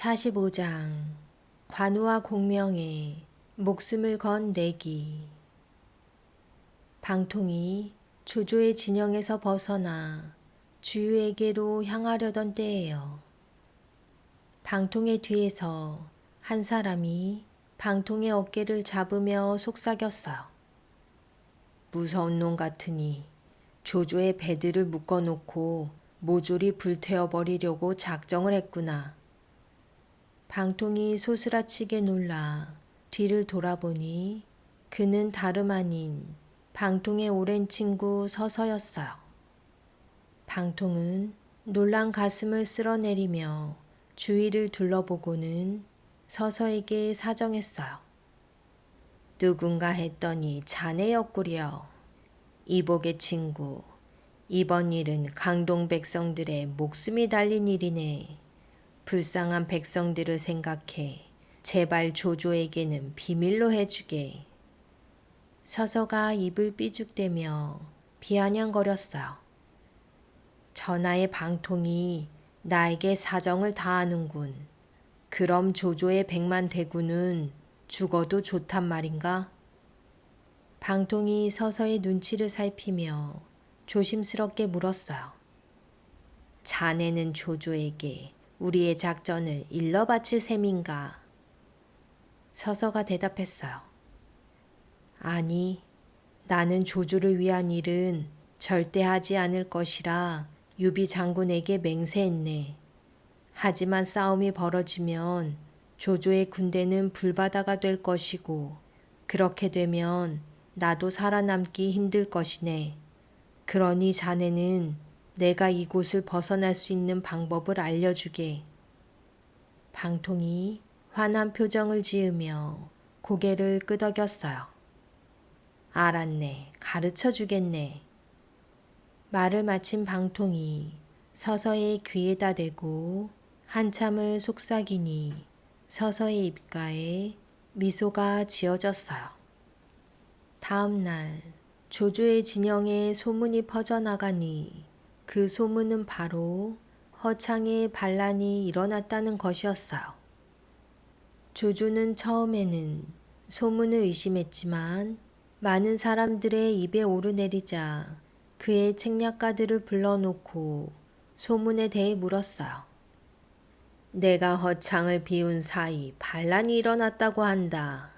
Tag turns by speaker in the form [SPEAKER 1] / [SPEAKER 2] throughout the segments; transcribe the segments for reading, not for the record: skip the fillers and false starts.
[SPEAKER 1] 45장 관우와 공명에 목숨을 건 내기. 방통이 조조의 진영에서 벗어나 주유에게로 향하려던 때예요. 방통의 뒤에서 한 사람이 방통의 어깨를 잡으며 속삭였어요. 무서운 놈 같으니 조조의 배들을 묶어놓고 모조리 불태워버리려고 작정을 했구나. 방통이 소스라치게 놀라 뒤를 돌아보니 그는 다름 아닌 방통의 오랜 친구 서서였어요. 방통은 놀란 가슴을 쓸어내리며 주위를 둘러보고는 서서에게 사정했어요. 누군가 했더니 자네였구려. 이복의 친구, 이번 일은 강동 백성들의 목숨이 달린 일이네. 불쌍한 백성들을 생각해 제발 조조에게는 비밀로 해주게. 서서가 입을 삐죽대며 비아냥거렸어요. 전하의 방통이 나에게 사정을 다 아는군. 그럼 조조의 100만 대군은 죽어도 좋단 말인가? 방통이 서서의 눈치를 살피며 조심스럽게 물었어요. 자네는 조조에게 우리의 작전을 일러 바칠 셈인가? 서서가 대답했어요. 아니, 나는 조조를 위한 일은 절대 하지 않을 것이라 유비 장군에게 맹세했네. 하지만 싸움이 벌어지면 조조의 군대는 불바다가 될 것이고 그렇게 되면 나도 살아남기 힘들 것이네. 그러니 자네는 내가 이곳을 벗어날 수 있는 방법을 알려주게. 방통이 화난 표정을 지으며 고개를 끄덕였어요. 알았네. 가르쳐 주겠네. 말을 마친 방통이 서서의 귀에다 대고 한참을 속삭이니 서서의 입가에 미소가 지어졌어요. 다음 날 조조의 진영에 소문이 퍼져나가니 그 소문은 바로 허창에 반란이 일어났다는 것이었어요. 조조는 처음에는 소문을 의심했지만 많은 사람들의 입에 오르내리자 그의 책략가들을 불러놓고 소문에 대해 물었어요. 내가 허창을 비운 사이 반란이 일어났다고 한다.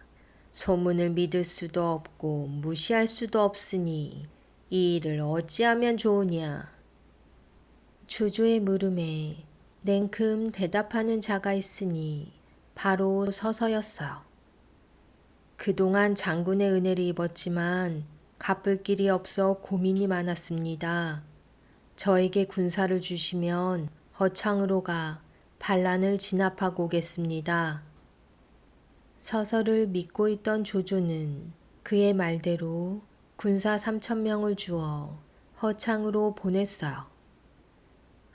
[SPEAKER 1] 소문을 믿을 수도 없고 무시할 수도 없으니 이 일을 어찌하면 좋으냐. 조조의 물음에 냉큼 대답하는 자가 있으니 바로 서서였어요. 그동안 장군의 은혜를 입었지만 갚을 길이 없어 고민이 많았습니다. 저에게 군사를 주시면 허창으로 가 반란을 진압하고 오겠습니다. 서서를 믿고 있던 조조는 그의 말대로 군사 3,000명을 주어 허창으로 보냈어요.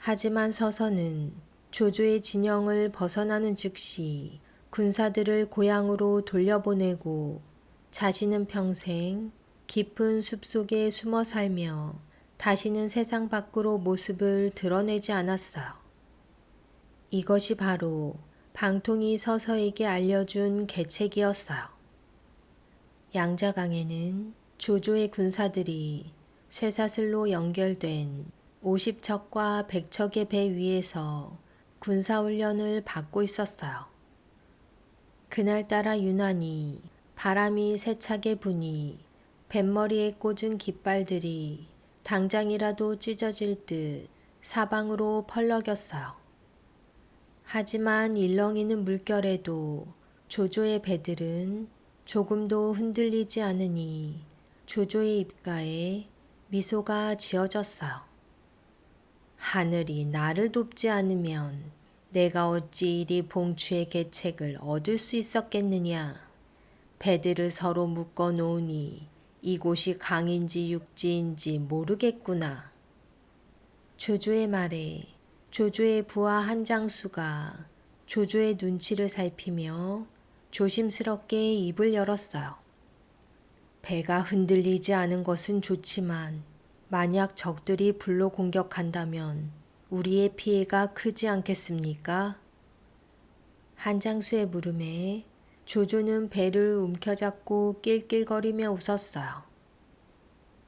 [SPEAKER 1] 하지만 서서는 조조의 진영을 벗어나는 즉시 군사들을 고향으로 돌려보내고 자신은 평생 깊은 숲속에 숨어 살며 다시는 세상 밖으로 모습을 드러내지 않았어요. 이것이 바로 방통이 서서에게 알려준 계책이었어요. 양자강에는 조조의 군사들이 쇠사슬로 연결된 50척과 100척의 배 위에서 군사훈련을 받고 있었어요. 그날따라 유난히 바람이 세차게 부니 뱃머리에 꽂은 깃발들이 당장이라도 찢어질 듯 사방으로 펄럭였어요. 하지만 일렁이는 물결에도 조조의 배들은 조금도 흔들리지 않으니 조조의 입가에 미소가 지어졌어요. 하늘이 나를 돕지 않으면 내가 어찌 이리 봉추의 계책을 얻을 수 있었겠느냐. 배들을 서로 묶어 놓으니 이곳이 강인지 육지인지 모르겠구나. 조조의 말에 조조의 부하 한 장수가 조조의 눈치를 살피며 조심스럽게 입을 열었어요. 배가 흔들리지 않은 것은 좋지만 만약 적들이 불로 공격한다면 우리의 피해가 크지 않겠습니까? 한장수의 물음에 조조는 배를 움켜잡고 낄낄거리며 웃었어요.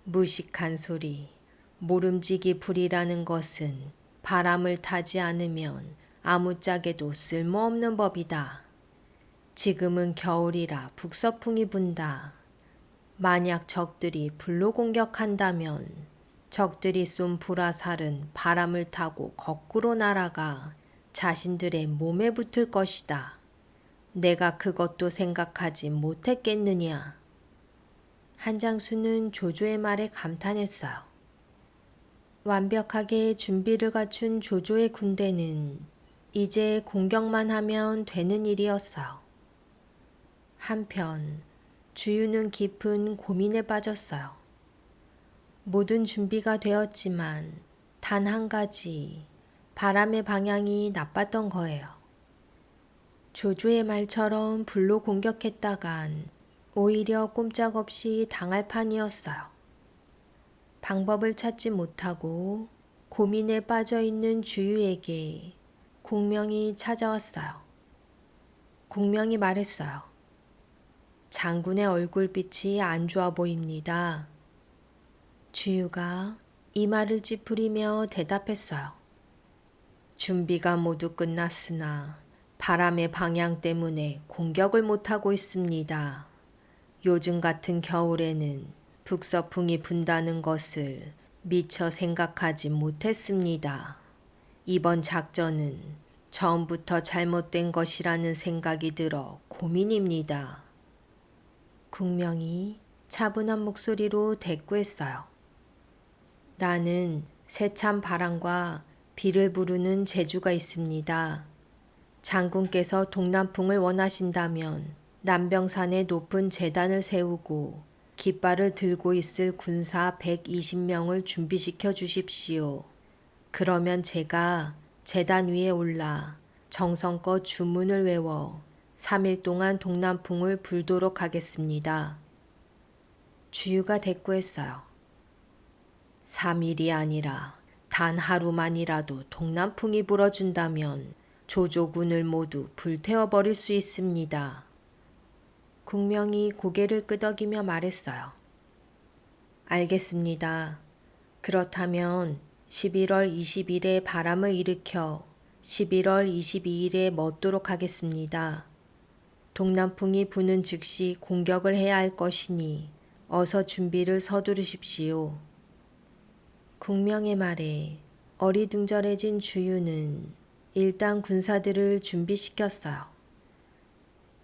[SPEAKER 1] 무식한 소리. 모름지기 불이라는 것은 바람을 타지 않으면 아무짝에도 쓸모없는 법이다. 지금은 겨울이라 북서풍이 분다. 만약 적들이 불로 공격한다면 적들이 쏜 불화살은 바람을 타고 거꾸로 날아가 자신들의 몸에 붙을 것이다. 내가 그것도 생각하지 못했겠느냐. 한장수는 조조의 말에 감탄했어요. 완벽하게 준비를 갖춘 조조의 군대는 이제 공격만 하면 되는 일이었어요. 한편 주유는 깊은 고민에 빠졌어요. 모든 준비가 되었지만 단 한 가지 바람의 방향이 나빴던 거예요. 조조의 말처럼 불로 공격했다간 오히려 꼼짝없이 당할 판이었어요. 방법을 찾지 못하고 고민에 빠져있는 주유에게 공명이 찾아왔어요. 공명이 말했어요. 장군의 얼굴빛이 안 좋아 보입니다. 주유가 이마를 찌푸리며 대답했어요. 준비가 모두 끝났으나 바람의 방향 때문에 공격을 못하고 있습니다. 요즘 같은 겨울에는 북서풍이 분다는 것을 미처 생각하지 못했습니다. 이번 작전은 처음부터 잘못된 것이라는 생각이 들어 고민입니다. 국명이 차분한 목소리로 대꾸했어요. 나는 세찬 바람과 비를 부르는 재주가 있습니다. 장군께서 동남풍을 원하신다면 남병산에 높은 제단을 세우고 깃발을 들고 있을 군사 120명을 준비시켜 주십시오. 그러면 제가 제단 위에 올라 정성껏 주문을 외워 3일 동안 동남풍을 불도록 하겠습니다. 주유가 대꾸했어요. 3일이 아니라 단 하루만이라도 동남풍이 불어준다면 조조군을 모두 불태워버릴 수 있습니다. 국명이 고개를 끄덕이며 말했어요. 알겠습니다. 그렇다면 11월 20일에 바람을 일으켜 11월 22일에 멎도록 하겠습니다. 동남풍이 부는 즉시 공격을 해야 할 것이니 어서 준비를 서두르십시오. 국명의 말에 어리둥절해진 주유는 일단 군사들을 준비시켰어요.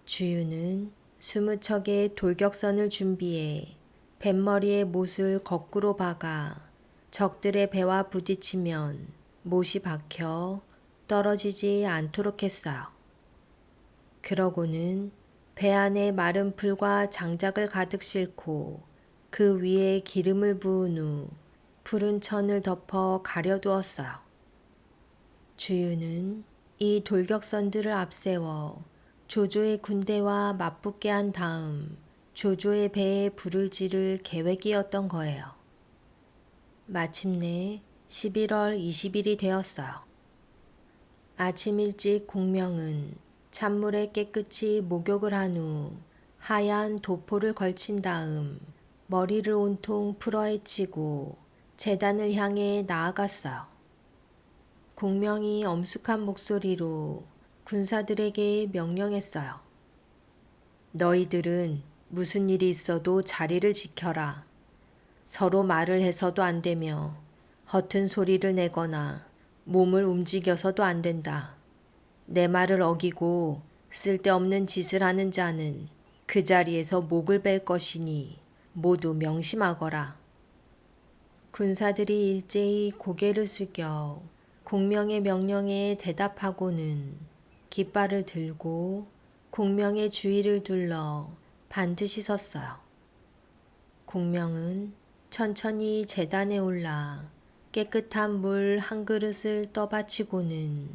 [SPEAKER 1] 주유는 20척의 돌격선을 준비해 뱃머리에 못을 거꾸로 박아 적들의 배와 부딪히면 못이 박혀 떨어지지 않도록 했어요. 그러고는 배 안에 마른 풀과 장작을 가득 싣고 그 위에 기름을 부은 후 푸른 천을 덮어 가려두었어요. 주유는 이 돌격선들을 앞세워 조조의 군대와 맞붙게 한 다음 조조의 배에 불을 지를 계획이었던 거예요. 마침내 11월 20일이 되었어요. 아침 일찍 공명은 찬물에 깨끗이 목욕을 한 후 하얀 도포를 걸친 다음 머리를 온통 풀어헤치고 제단을 향해 나아갔어요. 공명이 엄숙한 목소리로 군사들에게 명령했어요. 너희들은 무슨 일이 있어도 자리를 지켜라. 서로 말을 해서도 안 되며 허튼 소리를 내거나 몸을 움직여서도 안 된다. 내 말을 어기고 쓸데없는 짓을 하는 자는 그 자리에서 목을 벨 것이니 모두 명심하거라. 군사들이 일제히 고개를 숙여 공명의 명령에 대답하고는 깃발을 들고 공명의 주위를 둘러 반드시 섰어요. 공명은 천천히 제단에 올라 깨끗한 물 한 그릇을 떠받치고는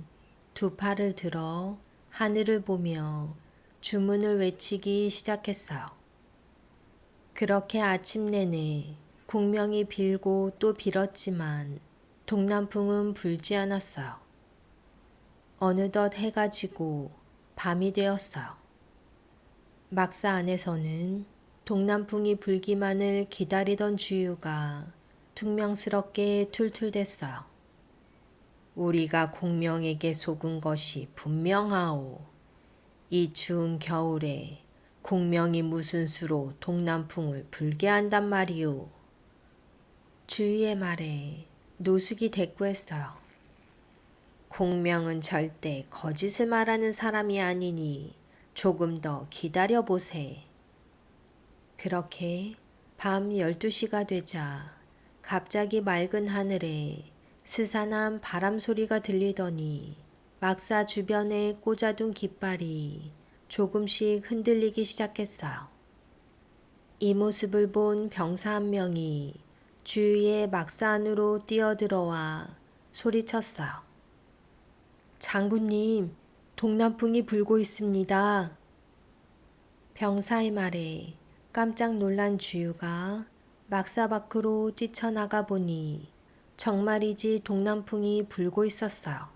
[SPEAKER 1] 두 팔을 들어 하늘을 보며 주문을 외치기 시작했어요. 그렇게 아침 내내 공명이 빌고 또 빌었지만 동남풍은 불지 않았어요. 어느덧 해가 지고 밤이 되었어요. 막사 안에서는 동남풍이 불기만을 기다리던 주유가 퉁명스럽게 툴툴댔어요. 우리가 공명에게 속은 것이 분명하오. 이 추운 겨울에 공명이 무슨 수로 동남풍을 불게 한단 말이오. 주유의 말에 노숙이 대꾸했어요. 공명은 절대 거짓을 말하는 사람이 아니니 조금 더 기다려보세. 그렇게 밤 12시가 되자 갑자기 맑은 하늘에 스산한 바람 소리가 들리더니 막사 주변에 꽂아둔 깃발이 조금씩 흔들리기 시작했어요. 이 모습을 본 병사 한 명이 주위의 막사 안으로 뛰어들어와 소리쳤어요. 장군님, 동남풍이 불고 있습니다. 병사의 말에 깜짝 놀란 주유가 막사 밖으로 뛰쳐나가 보니 정말이지 동남풍이 불고 있었어요.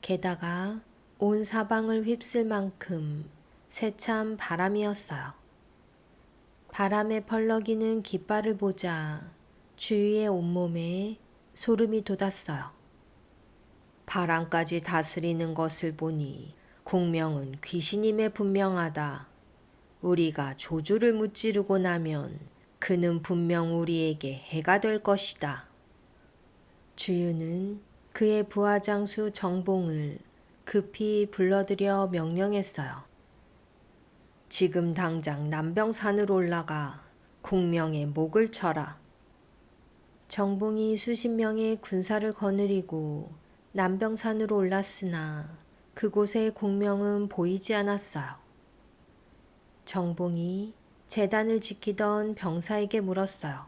[SPEAKER 1] 게다가 온 사방을 휩쓸 만큼 세찬 바람이었어요. 바람에 펄럭이는 깃발을 보자 주위의 온몸에 소름이 돋았어요. 바람까지 다스리는 것을 보니 공명은 귀신임에 분명하다. 우리가 조조를 무찌르고 나면 그는 분명 우리에게 해가 될 것이다. 주유는 그의 부하장수 정봉을 급히 불러들여 명령했어요. 지금 당장 남병산으로 올라가 공명의 목을 쳐라. 정봉이 수십 명의 군사를 거느리고 남병산으로 올랐으나 그곳의 공명은 보이지 않았어요. 정봉이 제단을 지키던 병사에게 물었어요.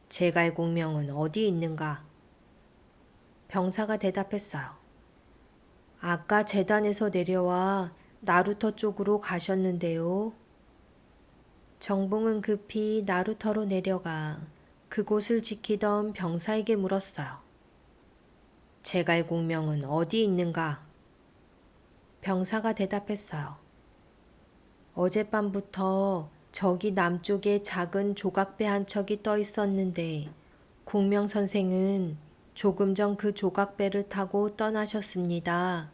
[SPEAKER 1] 제갈공명은 어디 있는가? 병사가 대답했어요. 아까 제단에서 내려와 나루터 쪽으로 가셨는데요. 정봉은 급히 나루터로 내려가 그곳을 지키던 병사에게 물었어요. 제갈공명은 어디 있는가? 병사가 대답했어요. 어젯밤부터 저기 남쪽에 작은 조각배 한 척이 떠 있었는데 공명 선생은 조금 전 그 조각배를 타고 떠나셨습니다.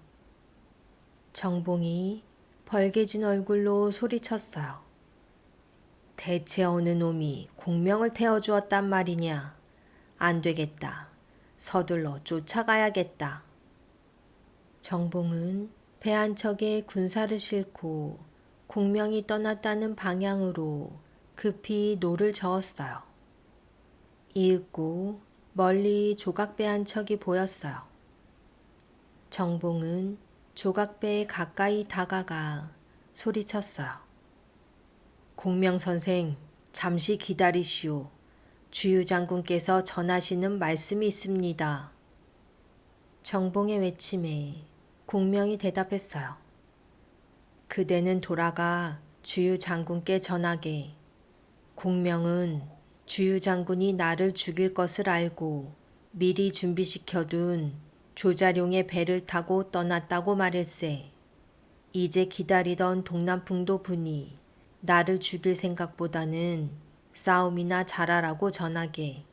[SPEAKER 1] 정봉이 벌개진 얼굴로 소리쳤어요. 대체 어느 놈이 공명을 태워주었단 말이냐? 안 되겠다. 서둘러 쫓아가야겠다. 정봉은 배 한 척에 군사를 싣고 공명이 떠났다는 방향으로 급히 노를 저었어요. 이윽고 멀리 조각배 한 척이 보였어요. 정봉은 조각배에 가까이 다가가 소리쳤어요. 공명 선생, 잠시 기다리시오. 주유 장군께서 전하시는 말씀이 있습니다. 정봉의 외침에 공명이 대답했어요. 그대는 돌아가 주유 장군께 전하게. 공명은 주유 장군이 나를 죽일 것을 알고 미리 준비시켜둔 조자룡의 배를 타고 떠났다고 말일세. 이제 기다리던 동남풍도 부니 나를 죽일 생각보다는 싸움이나 잘하라고 전하게.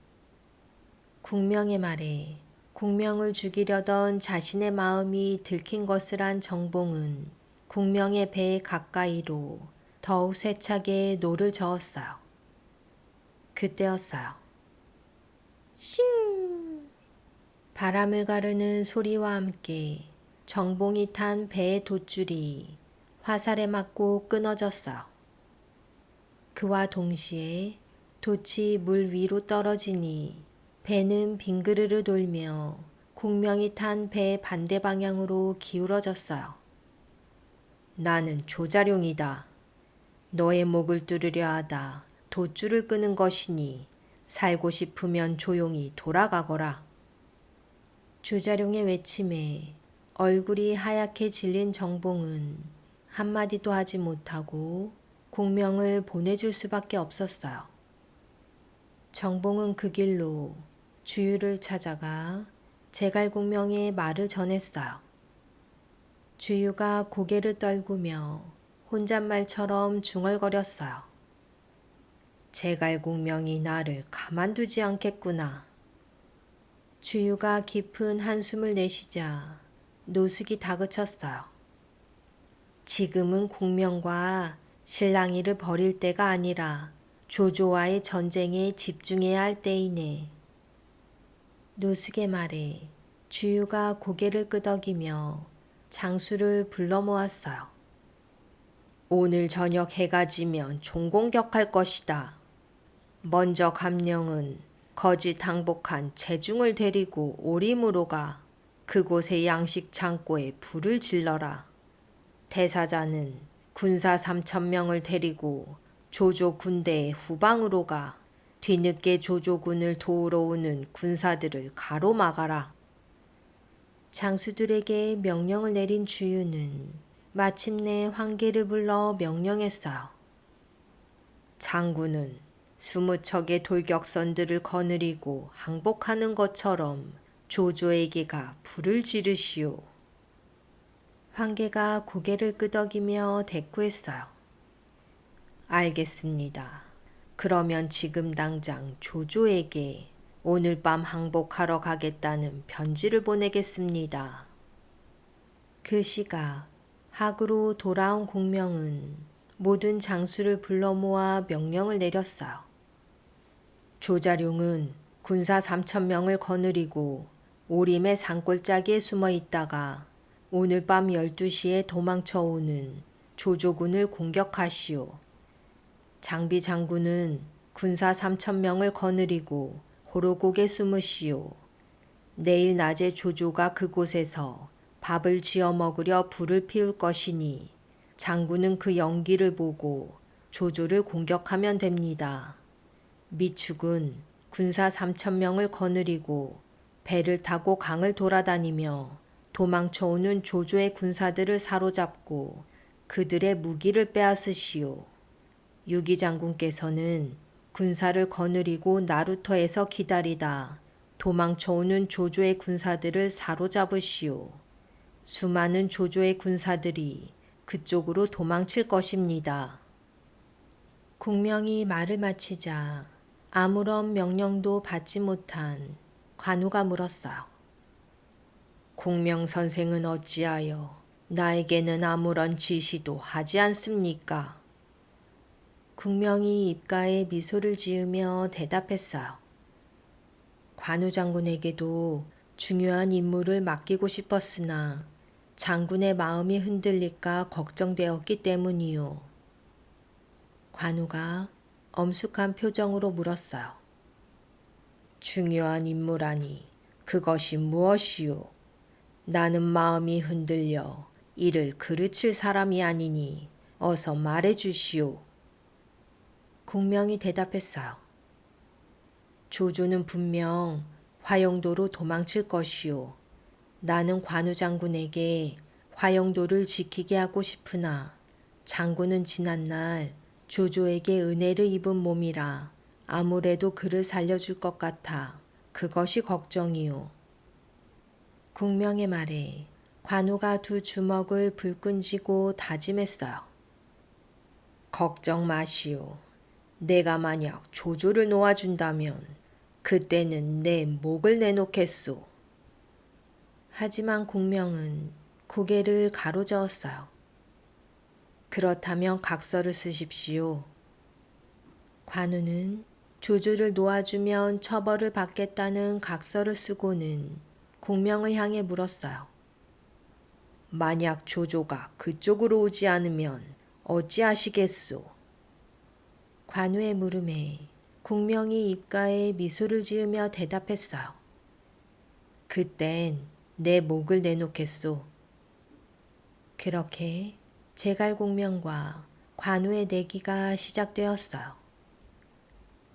[SPEAKER 1] 공명의 말에 공명을 죽이려던 자신의 마음이 들킨 것을 안 정봉은 공명의 배 가까이로 더욱 세차게 노를 저었어요. 그때였어요. 싱! 바람을 가르는 소리와 함께 정봉이 탄 배의 돛줄이 화살에 맞고 끊어졌어요. 그와 동시에 돛이 물 위로 떨어지니 배는 빙그르르 돌며 공명이 탄 배의 반대 방향으로 기울어졌어요. 나는 조자룡이다. 너의 목을 뚫으려 하다 돛줄을 끄는 것이니 살고 싶으면 조용히 돌아가거라. 조자룡의 외침에 얼굴이 하얗게 질린 정봉은 한마디도 하지 못하고 공명을 보내줄 수밖에 없었어요. 정봉은 그 길로 주유를 찾아가 제갈공명의 말을 전했어요. 주유가 고개를 떨구며 혼잣말처럼 중얼거렸어요. 제갈공명이 나를 가만두지 않겠구나. 주유가 깊은 한숨을 내쉬자 노숙이 다그쳤어요. 지금은 공명과 실랑이를 벌일 때가 아니라 조조와의 전쟁에 집중해야 할 때이네. 노숙의 말에 주유가 고개를 끄덕이며 장수를 불러 모았어요. 오늘 저녁 해가 지면 총공격할 것이다. 먼저 감령은 거짓 항복한 재중을 데리고 오림으로 가 그곳의 양식 창고에 불을 질러라. 대사자는 군사 3,000명을 데리고 조조 군대의 후방으로 가 뒤늦게 조조군을 도우러 오는 군사들을 가로막아라. 장수들에게 명령을 내린 주유는 마침내 황계를 불러 명령했어요. 장군은 20척의 돌격선들을 거느리고 항복하는 것처럼 조조에게가 불을 지르시오. 황계가 고개를 끄덕이며 대꾸했어요. 알겠습니다. 그러면 지금 당장 조조에게 오늘 밤 항복하러 가겠다는 편지를 보내겠습니다. 그 시각 학으로 돌아온 공명은 모든 장수를 불러 모아 명령을 내렸어요. 조자룡은 군사 3,000명을 거느리고 오림의 산골짜기에 숨어 있다가 오늘 밤 12시에 도망쳐 오는 조조군을 공격하시오. 장비 장군은 군사 3,000명을 거느리고 호로곡에 숨으시오. 내일 낮에 조조가 그곳에서 밥을 지어 먹으려 불을 피울 것이니 장군은 그 연기를 보고 조조를 공격하면 됩니다. 미축은 군사 3,000명을 거느리고 배를 타고 강을 돌아다니며 도망쳐오는 조조의 군사들을 사로잡고 그들의 무기를 빼앗으시오. 유기 장군께서는 군사를 거느리고 나루터에서 기다리다 도망쳐오는 조조의 군사들을 사로잡으시오. 수많은 조조의 군사들이 그쪽으로 도망칠 것입니다. 공명이 말을 마치자 아무런 명령도 받지 못한 관우가 물었어요. 공명 선생은 어찌하여 나에게는 아무런 지시도 하지 않습니까? 공명이 입가에 미소를 지으며 대답했어요. 관우 장군에게도 중요한 임무를 맡기고 싶었으나 장군의 마음이 흔들릴까 걱정되었기 때문이요. 관우가 엄숙한 표정으로 물었어요. 중요한 임무라니 그것이 무엇이요? 나는 마음이 흔들려 이를 그르칠 사람이 아니니 어서 말해 주시오. 공명이 대답했어요. 조조는 분명 화영도로 도망칠 것이오. 나는 관우 장군에게 화영도를 지키게 하고 싶으나 장군은 지난날 조조에게 은혜를 입은 몸이라 아무래도 그를 살려줄 것 같아 그것이 걱정이오. 공명의 말에 관우가 두 주먹을 불끈 쥐고 다짐했어요. 걱정 마시오. 내가 만약 조조를 놓아준다면 그때는 내 목을 내놓겠소. 하지만 공명은 고개를 가로저었어요. 그렇다면 각서를 쓰십시오. 관우는 조조를 놓아주면 처벌을 받겠다는 각서를 쓰고는 공명을 향해 물었어요. 만약 조조가 그쪽으로 오지 않으면 어찌하시겠소? 관우의 물음에 공명이 입가에 미소를 지으며 대답했어요. 그땐 내 목을 내놓겠소. 그렇게 제갈공명과 관우의 내기가 시작되었어요.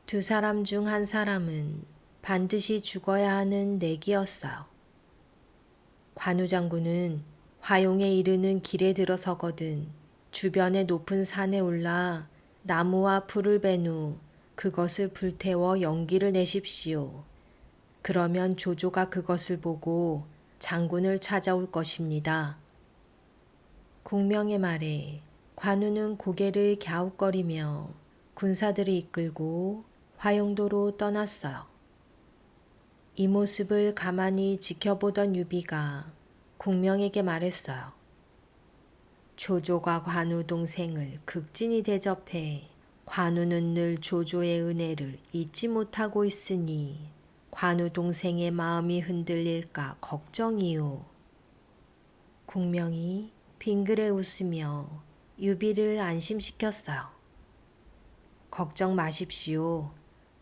[SPEAKER 1] 두 사람 중 한 사람은 반드시 죽어야 하는 내기였어요. 관우 장군은 화용에 이르는 길에 들어서거든 주변의 높은 산에 올라 나무와 풀을 벤 후 그것을 불태워 연기를 내십시오. 그러면 조조가 그것을 보고 장군을 찾아올 것입니다. 공명의 말에 관우는 고개를 갸웃거리며 군사들을 이끌고 화용도로 떠났어요. 이 모습을 가만히 지켜보던 유비가 공명에게 말했어요. 조조가 관우 동생을 극진히 대접해 관우는 늘 조조의 은혜를 잊지 못하고 있으니 관우 동생의 마음이 흔들릴까 걱정이요. 공명이 빙그레 웃으며 유비를 안심시켰어요. 걱정 마십시오.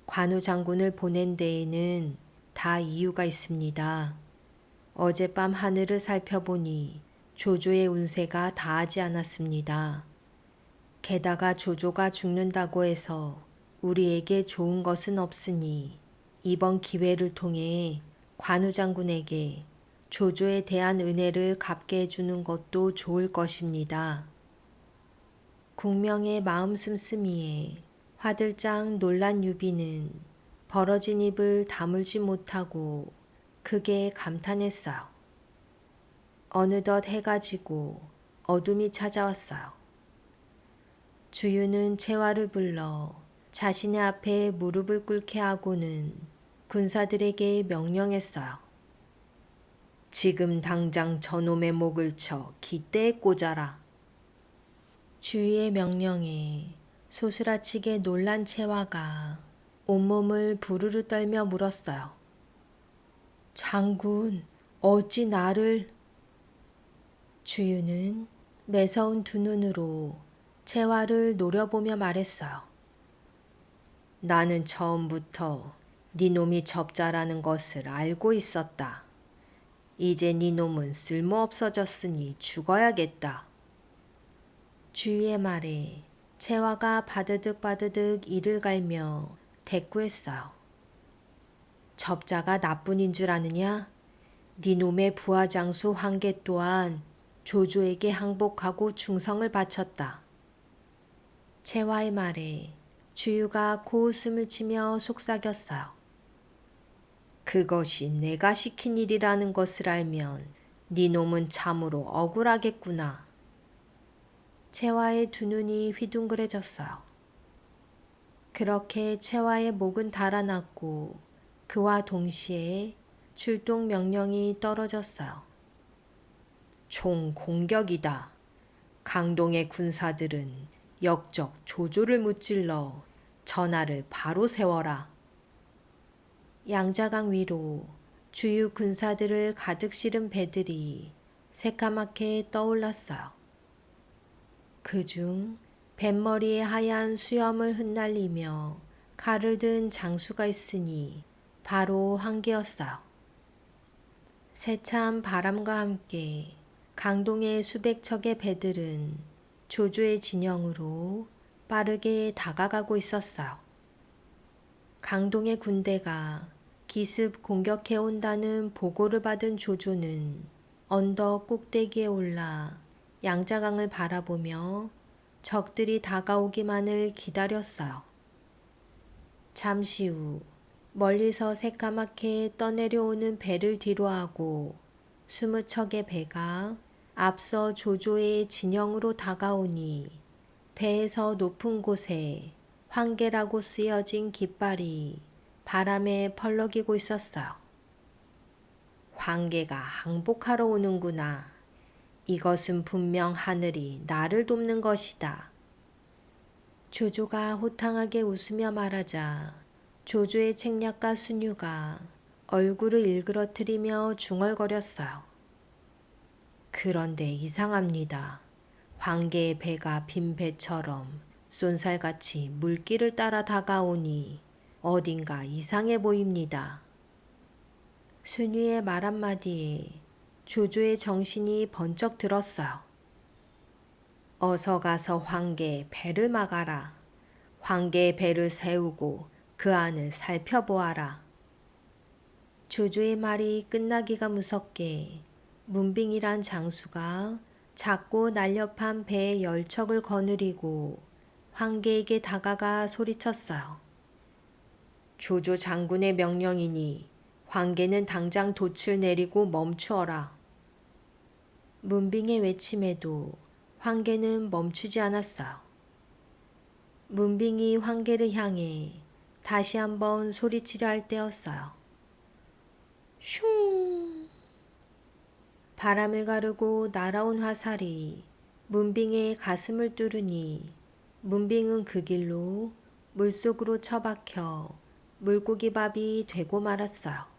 [SPEAKER 1] 관우 장군을 보낸 데에는 다 이유가 있습니다. 어젯밤 하늘을 살펴보니 조조의 운세가 다하지 않았습니다. 게다가 조조가 죽는다고 해서 우리에게 좋은 것은 없으니 이번 기회를 통해 관우 장군에게 조조에 대한 은혜를 갚게 해주는 것도 좋을 것입니다. 공명의 마음 씀씀이에 화들짝 놀란 유비는 벌어진 입을 다물지 못하고 크게 감탄했어요. 어느덧 해가 지고 어둠이 찾아왔어요. 주유는 채화를 불러 자신의 앞에 무릎을 꿇게 하고는 군사들에게 명령했어요. 지금 당장 저놈의 목을 쳐 깃대에 꽂아라. 주유의 명령에 소스라치게 놀란 채화가 온몸을 부르르 떨며 물었어요. 장군, 어찌 나를... 주유는 매서운 두 눈으로 채화를 노려보며 말했어요. 나는 처음부터 네 놈이 접자라는 것을 알고 있었다. 이제 네 놈은 쓸모없어졌으니 죽어야겠다. 주유의 말에 채화가 바드득 이를 갈며 대꾸했어요. 접자가 나뿐인 줄 아느냐? 네 놈의 부하장수 황계 또한 조조에게 항복하고 충성을 바쳤다. 채화의 말에 주유가 고웃음을 치며 속삭였어요. 그것이 내가 시킨 일이라는 것을 알면 네 놈은 참으로 억울하겠구나. 채화의 두 눈이 휘둥그레졌어요. 그렇게 채화의 목은 달아났고 그와 동시에 출동 명령이 떨어졌어요. 총 공격이다. 강동의 군사들은 역적 조조를 무찔러 전하를 바로 세워라. 양자강 위로 주유 군사들을 가득 실은 배들이 새까맣게 떠올랐어요. 그중 뱃머리에 하얀 수염을 흩날리며 칼을 든 장수가 있으니 바로 황계였어요. 세찬 바람과 함께 강동의 수백 척의 배들은 조조의 진영으로 빠르게 다가가고 있었어요. 강동의 군대가 기습 공격해 온다는 보고를 받은 조조는 언덕 꼭대기에 올라 양자강을 바라보며 적들이 다가오기만을 기다렸어요. 잠시 후 멀리서 새까맣게 떠내려오는 배를 뒤로하고 20척의 배가 앞서 조조의 진영으로 다가오니 배에서 높은 곳에 황계라고 쓰여진 깃발이 바람에 펄럭이고 있었어요. 황계가 항복하러 오는구나. 이것은 분명 하늘이 나를 돕는 것이다. 조조가 호탕하게 웃으며 말하자 조조의 책략가 순유가 얼굴을 일그러뜨리며 중얼거렸어요. 그런데 이상합니다. 황계의 배가 빈 배처럼 쏜살같이 물길을 따라 다가오니 어딘가 이상해 보입니다. 순유의 말 한마디에 조조의 정신이 번쩍 들었어요. 어서 가서 황계의 배를 막아라. 황계의 배를 세우고 그 안을 살펴보아라. 조조의 말이 끝나기가 무섭게 문빙이란 장수가 작고 날렵한 배의 열척을 거느리고 황계에게 다가가 소리쳤어요. 조조 장군의 명령이니 황계는 당장 돛을 내리고 멈추어라. 문빙의 외침에도 황개는 멈추지 않았어요. 문빙이 황개를 향해 다시 한번 소리치려 할 때였어요. 슝! 바람을 가르고 날아온 화살이 문빙의 가슴을 뚫으니 문빙은 그 길로 물속으로 처박혀 물고기밥이 되고 말았어요.